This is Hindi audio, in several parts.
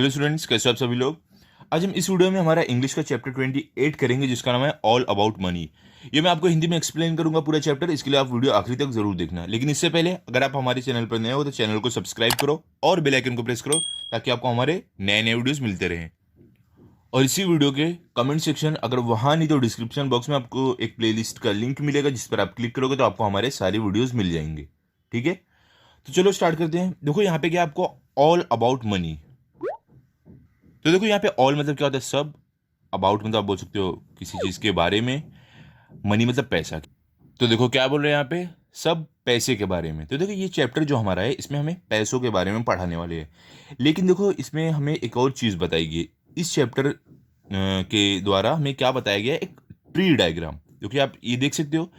हेलो स्टूडेंट्स, कैसे हो आप सभी लोग। आज हम इस वीडियो में हमारा इंग्लिश का चैप्टर 28 करेंगे, जिसका नाम है ऑल अबाउट मनी। ये मैं आपको हिंदी में एक्सप्लेन करूंगा पूरा चैप्टर। इसके लिए आप वीडियो आखिरी तक जरूर देखना। लेकिन इससे पहले अगर आप हमारे चैनल पर नए हो तो चैनल को सब्सक्राइब करो और बेल आइकन को प्रेस करो, ताकि आपको हमारे नए नए वीडियोस मिलते रहें। और इसी वीडियो के कमेंट सेक्शन, अगर वहां नहीं तो डिस्क्रिप्शन बॉक्स में आपको एक प्लेलिस्ट का लिंक मिलेगा, जिस पर आप क्लिक करोगे तो आपको हमारे सारे वीडियोस मिल जाएंगे। ठीक है, तो चलो स्टार्ट करते हैं। देखो यहाँ पे क्या आपको ऑल अबाउट मनी। तो देखो यहाँ पे ऑल मतलब क्या होता है, सब। अबाउट मतलब आप बोल सकते हो किसी चीज के बारे में। मनी मतलब पैसा। तो देखो क्या बोल रहे हैं यहाँ पे, सब पैसे के बारे में। तो देखो ये चैप्टर जो हमारा है, इसमें हमें पैसों के बारे में पढ़ाने वाले हैं। लेकिन देखो इसमें हमें एक और चीज बताई गई। इस चैप्टर के द्वारा हमें क्या बताया गया है, एक ट्री डायग्राम। क्योंकि आप ये देख सकते हो,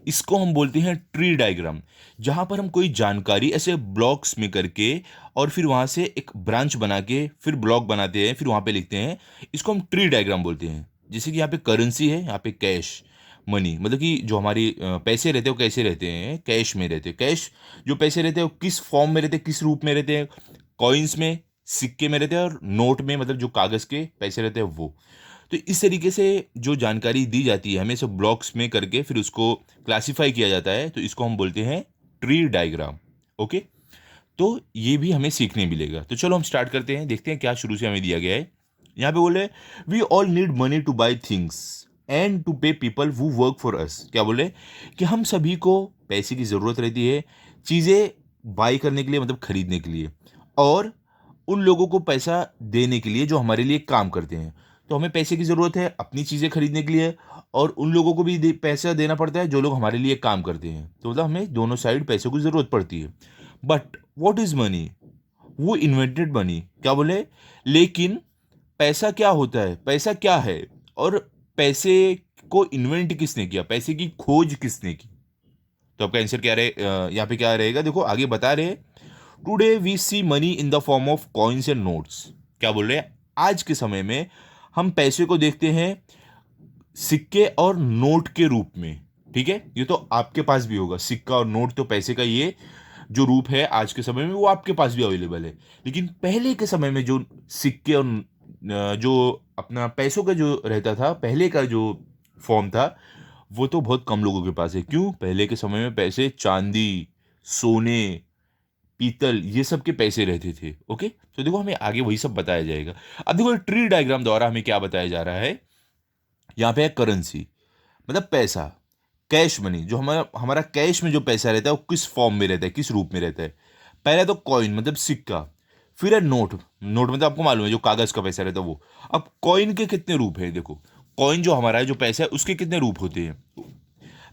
इसको हम बोलते हैं ट्री डायग्राम। जहां पर हम कोई जानकारी ऐसे ब्लॉक्स में करके और फिर वहां से एक ब्रांच बना के फिर ब्लॉक बनाते हैं, फिर वहां पे लिखते हैं। इसको हम ट्री डायग्राम बोलते हैं। जैसे कि यहाँ पे करेंसी है, यहाँ पे कैश मनी, मतलब कि जो हमारी पैसे रहते हैं वो कैसे रहते हैं, कैश में रहते हैं। कैश जो पैसे रहते हैं वो किस फॉर्म में रहते हैं, किस रूप में रहते हैं। कॉइन्स में, सिक्के में रहते हैं, और नोट में, मतलब जो कागज़ के पैसे रहते हैं वो। तो इस तरीके से जो जानकारी दी जाती है हमें, सब ब्लॉक्स में करके फिर उसको क्लासिफाई किया जाता है। तो इसको हम बोलते हैं ट्री डायग्राम। ओके, तो ये भी हमें सीखने मिलेगा। तो चलो हम स्टार्ट करते हैं, देखते हैं क्या शुरू से हमें दिया गया है। यहाँ पे बोले we all need money to buy things and to pay people who work for us. क्या बोले कि हम सभी को पैसे की ज़रूरत रहती है, चीज़ें बाई करने के लिए, मतलब खरीदने के लिए, और उन लोगों को पैसा देने के लिए जो हमारे लिए काम करते हैं। तो हमें पैसे की ज़रूरत है अपनी चीज़ें खरीदने के लिए, और उन लोगों को भी पैसा देना पड़ता है जो लोग हमारे लिए काम करते हैं। तो मतलब हमें दोनों साइड पैसों की ज़रूरत पड़ती है। But what is money? वो इन्वेंटेड मनी। क्या बोले, लेकिन पैसा क्या होता है, पैसा क्या है, और पैसे को इन्वेंट किसने किया, पैसे की खोज किसने की? तो आपका आंसर क्या रहे, यहाँ पे क्या रहेगा, देखो आगे बता रहे। Today we see money in the form of coins and notes. क्या बोल रहे हैं, आज के समय में हम पैसे को देखते हैं सिक्के और नोट के रूप में। ठीक है, ये तो आपके पास भी होगा, सिक्का और नोट। तो पैसे का ये जो रूप है आज के समय में, वो आपके पास भी अवेलेबल है। लेकिन पहले के समय में जो सिक्के और जो अपना पैसों का जो रहता था, पहले का जो फॉर्म था, वो तो बहुत कम लोगों के पास है। क्यों? पहले के समय में पैसे चांदी, सोने, पीतल, ये सब के पैसे रहते थे। ओके, तो देखो हमें आगे वही सब बताया जाएगा। अब देखो ट्री डायग्राम द्वारा हमें क्या बताया जा रहा है। यहाँ पे है करेंसी, मतलब पैसा, कैश मनी। जो हमारा हमारा कैश में जो पैसा रहता है वो किस फॉर्म में रहता है, किस रूप में रहता है। पहले तो कॉइन मतलब सिक्का, फिर है नोट। नोट मतलब आपको मालूम है जो कागज का पैसा रहता है वो। अब कॉइन के कितने रूप हैं, देखो। कॉइन जो हमारा है, जो पैसा है, उसके कितने रूप होते हैं।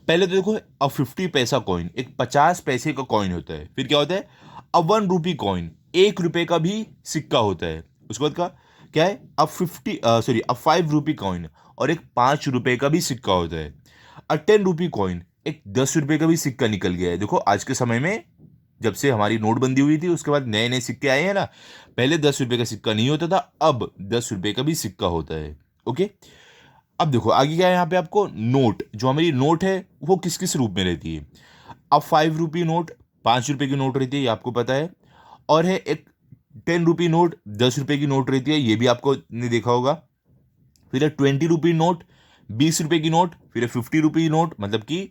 पहले तो देखो, अ 50 पैसा कॉइन, एक 50 पैसे का कॉइन होता है। फिर क्या होता है, अ 1 रुपी कॉइन, 1 रुपए का भी सिक्का होता है। उसके बाद का क्या है, अ 50 सॉरी अ 5 रुपी कॉइन, और एक 5 रुपए का भी सिक्का होता है। अ 10 रुपी कॉइन, एक 10 रुपए का भी सिक्का निकल गया है। देखो आज के समय में, जब से हमारी नोटबंदी हुई थी उसके बाद नए नए सिक्के आए हैं ना। पहले 10 रुपए का सिक्का नहीं होता था, अब 10 रुपए का भी सिक्का होता है। ओके, अब देखो आगे क्या है, यहाँ पे आपको नोट, जो हमारी नोट है वो किस किस रूप में रहती है। अब 5 रुपी नोट, 5 रुपए की नोट रहती है, ये आपको पता है। और है एक 10 रुपी नोट, 10 रुपए की नोट रहती है, ये भी आपको ने देखा होगा। फिर है 20 रुपी नोट, 20 रुपए की नोट। फिर है 50 रुपी नोट, मतलब कि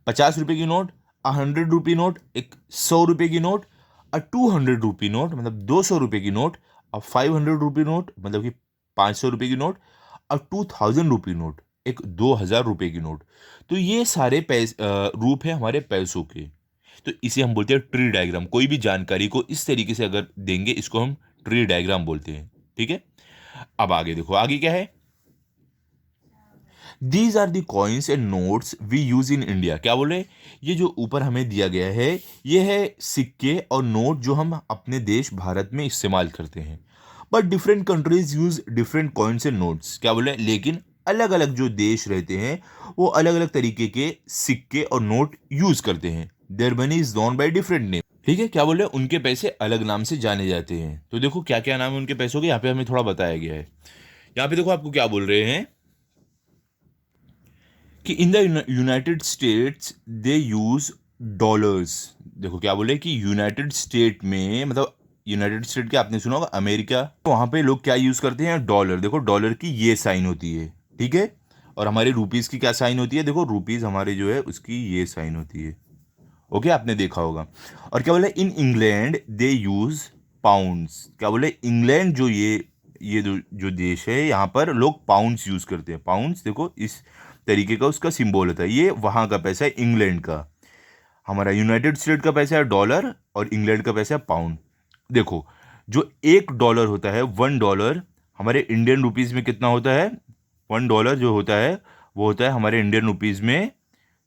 50 रुपए की नोट। 100 रुपी नोट, एक 100 रुपए की नोट। 200 रुपी नोट, मतलब 200 रुपए की नोट। 500 रुपी नोट, मतलब कि 500 रुपए की नोट। और 2000 रुपी नोट, एक 2000 रुपए की नोट। तो ये सारे रूप है हमारे पैसों के। तो इसे हम बोलते हैं ट्री डायग्राम। कोई भी जानकारी को इस तरीके से अगर देंगे, इसको हम ट्री डायग्राम बोलते हैं। ठीक है, अब आगे देखो, आगे क्या है। These are the coins and notes we use in India. क्या बोले, ये जो ऊपर हमें दिया गया है, ये है सिक्के और नोट जो हम अपने देश भारत में इस्तेमाल करते हैं। But different countries use different coins and notes. क्या बोले, लेकिन अलग अलग जो देश रहते हैं वो अलग अलग तरीके के सिक्के और नोट यूज करते हैं। Their money is known by different name. ठीक है, क्या बोले, उनके पैसे अलग नाम से जाने जाते हैं। तो देखो क्या क्या नाम है उनके पैसों के, यहाँ पे हमें थोड़ा बताया गया है। यहाँ पे देखो आपको क्या बोल रहे हैं कि in the United states they use dollars. देखो क्या बोले कि यूनाइटेड स्टेट में, मतलब यूनाइटेड स्टेट के आपने सुना होगा, अमेरिका, वहाँ पे लोग क्या यूज़ करते हैं, डॉलर। देखो डॉलर की ये साइन होती है, ठीक है। और हमारे रुपीज़ की क्या साइन होती है, देखो रुपीज़ हमारे जो है उसकी ये साइन होती है। ओके, आपने देखा होगा। और क्या बोले, in England they use pounds. क्या बोले, इंग्लैंड जो ये जो देश है, यहाँ पर लोग पाउंड्स यूज़ करते हैं। पाउंड्स देखो इस तरीके का उसका सिंबल होता है। ये वहाँ का पैसा है, इंग्लैंड का। हमारा यूनाइटेड स्टेट का पैसा है डॉलर, और इंग्लैंड का पैसा है पाउंड। देखो, जो $1 होता है, $1 हमारे इंडियन रुपीज़ में कितना होता है, $1 जो होता है वो होता है हमारे इंडियन रुपीज़ में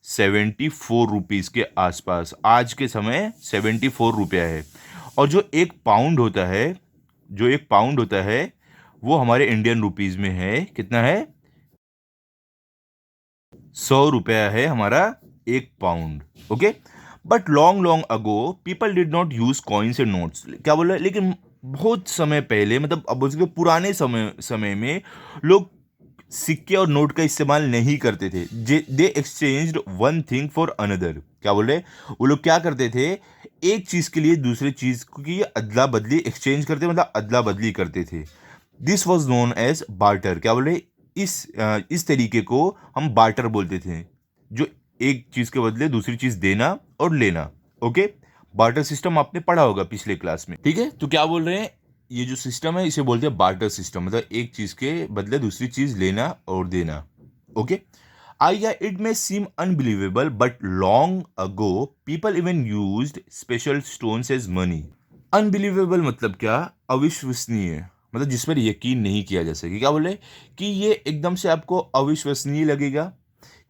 74 रुपीज़ के आसपास। आज के समय 74 रुपया है। और जो एक पाउंड होता है, वो हमारे इंडियन रुपीज़ में है, कितना है, 100 रुपया है हमारा एक pound. Okay, but long long ago people did not use coins and notes. क्या बोल रहे, लेकिन बहुत समय पहले, मतलब अब उसके पुराने समय में लोग सिक्के और नोट का इस्तेमाल नहीं करते थे। They exchanged one thing for another. क्या बोल रहे, वो लोग क्या करते थे, एक चीज के लिए दूसरे चीज की अदला बदली, एक्सचेंज करते, मतलब अदला बदली करते थे। This was known as barter. क्या बोले, इस तरीके को हम बार्टर बोलते थे, जो एक चीज के बदले दूसरी चीज देना और लेना। ओके, बार्टर सिस्टम आपने पढ़ा होगा पिछले क्लास में, ठीक है। तो क्या बोल रहे हैं, ये जो सिस्टम है इसे बोलते हैं बार्टर सिस्टम, मतलब एक चीज के बदले दूसरी चीज लेना और देना। ओके, या it may seem unbelievable but long ago people even used special stones as money. Unbelievable मतलब क्या, अविश्वसनीय, मतलब जिस पर यकीन नहीं किया जा सके। क्या बोले कि ये एकदम से आपको अविश्वसनीय लगेगा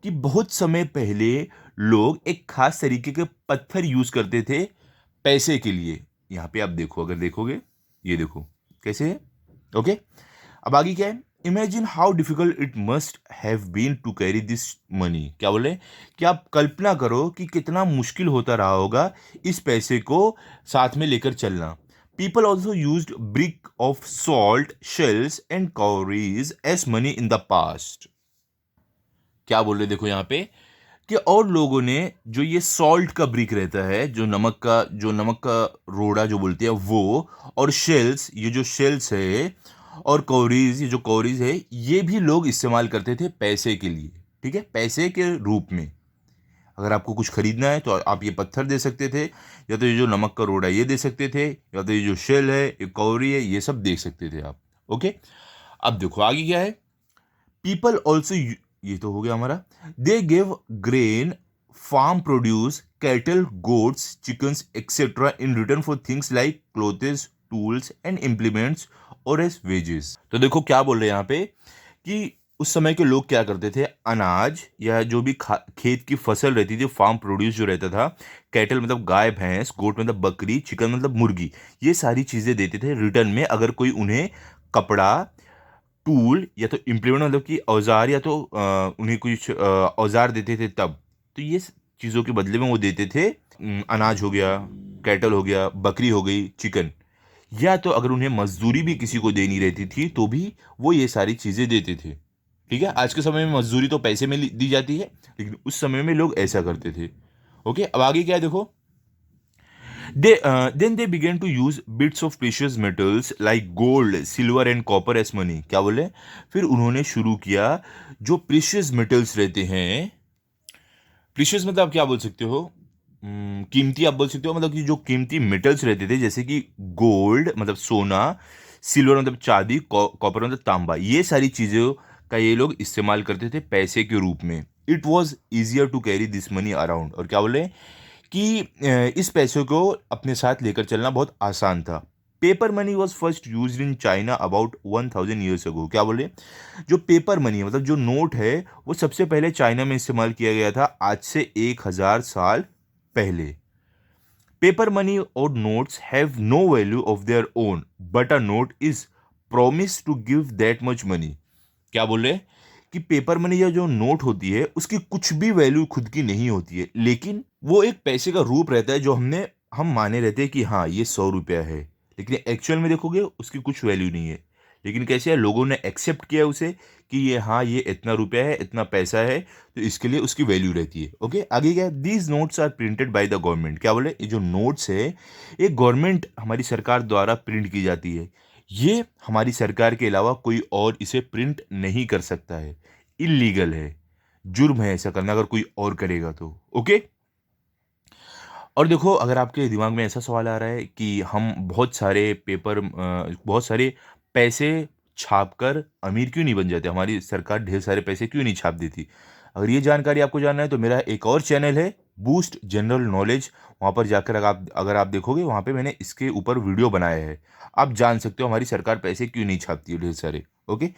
कि बहुत समय पहले लोग एक खास तरीके के पत्थर यूज करते थे पैसे के लिए। यहाँ पे आप देखो, अगर देखोगे, ये देखो कैसे है। ओके, अब आगे क्या है, imagine how difficult it must have been to carry this money. क्या बोले कि आप कल्पना करो कि कितना मुश्किल होता रहा होगा इस पैसे को साथ में लेकर चलना। People also used brick of salt shells and cowries as money in the past. क्या बोल रहे, देखो यहाँ पे कि और लोगों ने जो ये सॉल्ट का ब्रिक रहता है, जो नमक का रोड़ा जो बोलते हैं वो, और शेल्स, ये जो शेल्स है, और कौरीज, ये जो कौरीज है, ये भी लोग इस्तेमाल करते थे पैसे के लिए। ठीक है, पैसे के रूप में अगर आपको कुछ खरीदना है तो आप ये पत्थर दे सकते थे, या तो ये जो नमक का रोड़ा ये दे सकते थे, या तो ये जो शेल है, ये कौरी है, ये सब देख सकते थे आप। ओके, अब देखो आगे क्या है, पीपल ऑल्सो, ये तो हो गया हमारा, they give grain, farm produce, cattle, goats, chickens etcetera in return for things like clothes, tools and implements और एज वेजेस। तो देखो क्या बोल रहे हैं यहाँ पे कि उस समय के लोग क्या करते थे, अनाज या जो भी खेत की फसल रहती थी, फार्म प्रोड्यूस जो रहता था, कैटल मतलब गाय भैंस, गोट मतलब बकरी, चिकन मतलब मुर्गी, ये सारी चीज़ें देते थे रिटर्न में। अगर कोई उन्हें कपड़ा, टूल या तो इम्प्लीमेंट मतलब कि औजार, या तो उन्हें कुछ औजार देते थे तब, तो ये चीज़ों के बदले में वो देते थे, अनाज हो गया, कैटल हो गया, बकरी हो गई, चिकन। या तो अगर उन्हें मजदूरी भी किसी को देनी रहती थी तो भी वो ये सारी चीज़ें देते थे। ठीक है, आज के समय में मजदूरी तो पैसे में दी जाती है, लेकिन उस समय में लोग ऐसा करते थे। ओके, अब आगे क्या है देखो, then they began to use bits of precious metals like gold, silver and copper as money। क्या बोले, फिर उन्होंने शुरू किया जो प्रीशियस मेटल्स रहते हैं, प्रीशियस मतलब आप क्या बोल सकते हो, कीमती आप बोल सकते हो, मतलब कि जो कीमती मेटल्स रहते थे, जैसे कि गोल्ड मतलब सोना, सिल्वर मतलब चांदी, कॉपर मतलब तांबा, ये सारी चीज़ों का ये लोग इस्तेमाल करते थे पैसे के रूप में। It was easier to carry this money around. और क्या बोले कि इस पैसे को अपने साथ लेकर चलना बहुत आसान था। Paper money was first use in China about 1000 years ago. क्या बोले, जो पेपर मनी मतलब जो नोट है वो सबसे पहले चाइना में इस्तेमाल किया गया था आज से 1000 साल पहले। पेपर मनी और notes have no value of their own, but a note is promise to give that much money. क्या बोल रहे कि पेपर मनी या जो नोट होती है उसकी कुछ भी वैल्यू खुद की नहीं होती है, लेकिन वो एक पैसे का रूप रहता है जो हम माने रहते हैं कि हाँ ये 100 रुपया है, लेकिन एक्चुअल में देखोगे उसकी कुछ वैल्यू नहीं है। लेकिन कैसे है, लोगों ने एक्सेप्ट किया उसे कि ये हाँ ये इतना रुपया है, इतना पैसा है, तो इसके लिए उसकी वैल्यू रहती है। ओके, आगे क्या है, these notes are printed by the government. क्या बोले, ये जो नोट्स है ये गवर्नमेंट हमारी सरकार द्वारा प्रिंट की जाती है। ये हमारी सरकार के अलावा कोई और इसे प्रिंट नहीं कर सकता है, इलीगल है, जुर्म है ऐसा करना अगर कोई और करेगा तो। ओके, और देखो अगर आपके दिमाग में ऐसा सवाल आ रहा है कि हम बहुत सारे बहुत सारे पैसे छाप कर अमीर क्यों नहीं बन जाते, हमारी सरकार ढेर सारे पैसे क्यों नहीं छाप देती, अगर ये जानकारी आपको जानना है तो मेरा एक और चैनल है बूस्ट जनरल नॉलेज, वहाँ पर जाकर अगर आप देखोगे वहाँ पे मैंने इसके ऊपर वीडियो बनाया है, आप जान सकते हो हमारी सरकार पैसे क्यों नहीं छापती है ढेर सारे। ओके,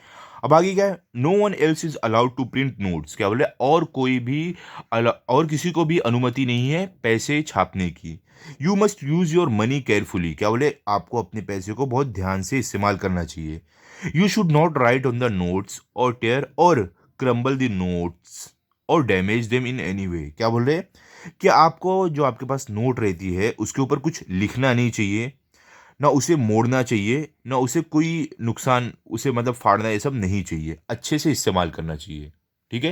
अब आगे क्या है, no one else is allowed to print notes. क्या बोले, और कोई भी और किसी को भी अनुमति नहीं है पैसे छापने की। You must use your money carefully. क्या बोले, आपको अपने पैसे को बहुत ध्यान से इस्तेमाल करना चाहिए। You should not right on the notes और टेयर और क्रम्बल द नोट्स और damage them in any way. क्या बोल रहे हैं कि आपको जो आपके पास नोट रहती है उसके ऊपर कुछ लिखना नहीं चाहिए, ना उसे मोड़ना चाहिए, ना उसे कोई नुकसान, उसे मतलब फाड़ना, ये सब नहीं चाहिए, अच्छे से इस्तेमाल करना चाहिए। ठीक है,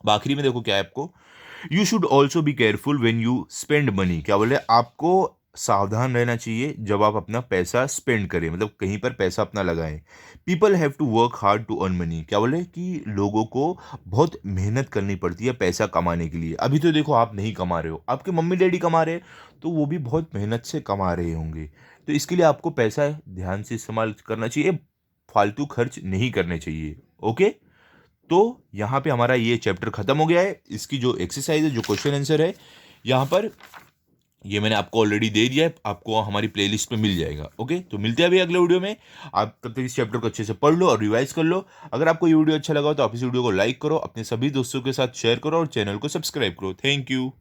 अब आखिरी में देखो क्या है आपको, you should also be careful when you spend money. क्या बोले, आपको सावधान रहना चाहिए जब आप अपना पैसा स्पेंड करें, मतलब कहीं पर पैसा अपना लगाएं। People have to work hard to earn money. क्या बोले कि लोगों को बहुत मेहनत करनी पड़ती है पैसा कमाने के लिए। अभी तो देखो आप नहीं कमा रहे हो, आपके मम्मी डैडी कमा रहे हैं, तो वो भी बहुत मेहनत से कमा रहे होंगे, तो इसके लिए आपको पैसा ध्यान से इस्तेमाल करना चाहिए, फालतू खर्च नहीं करने चाहिए। ओके, तो यहाँ पे हमारा ये चैप्टर खत्म हो गया है। इसकी जो एक्सरसाइज है, जो क्वेश्चन आंसर है यहाँ पर, ये मैंने आपको ऑलरेडी दे दिया है, आपको हमारी प्लेलिस्ट में मिल जाएगा। ओके, तो मिलते हैं अभी अगले वीडियो में। आप तब तक इस चैप्टर को अच्छे से पढ़ लो और रिवाइज कर लो। अगर आपको ये वीडियो अच्छा लगा हो तो आप इस वीडियो को लाइक करो, अपने सभी दोस्तों के साथ शेयर करो और चैनल को सब्सक्राइब करो। Thank you.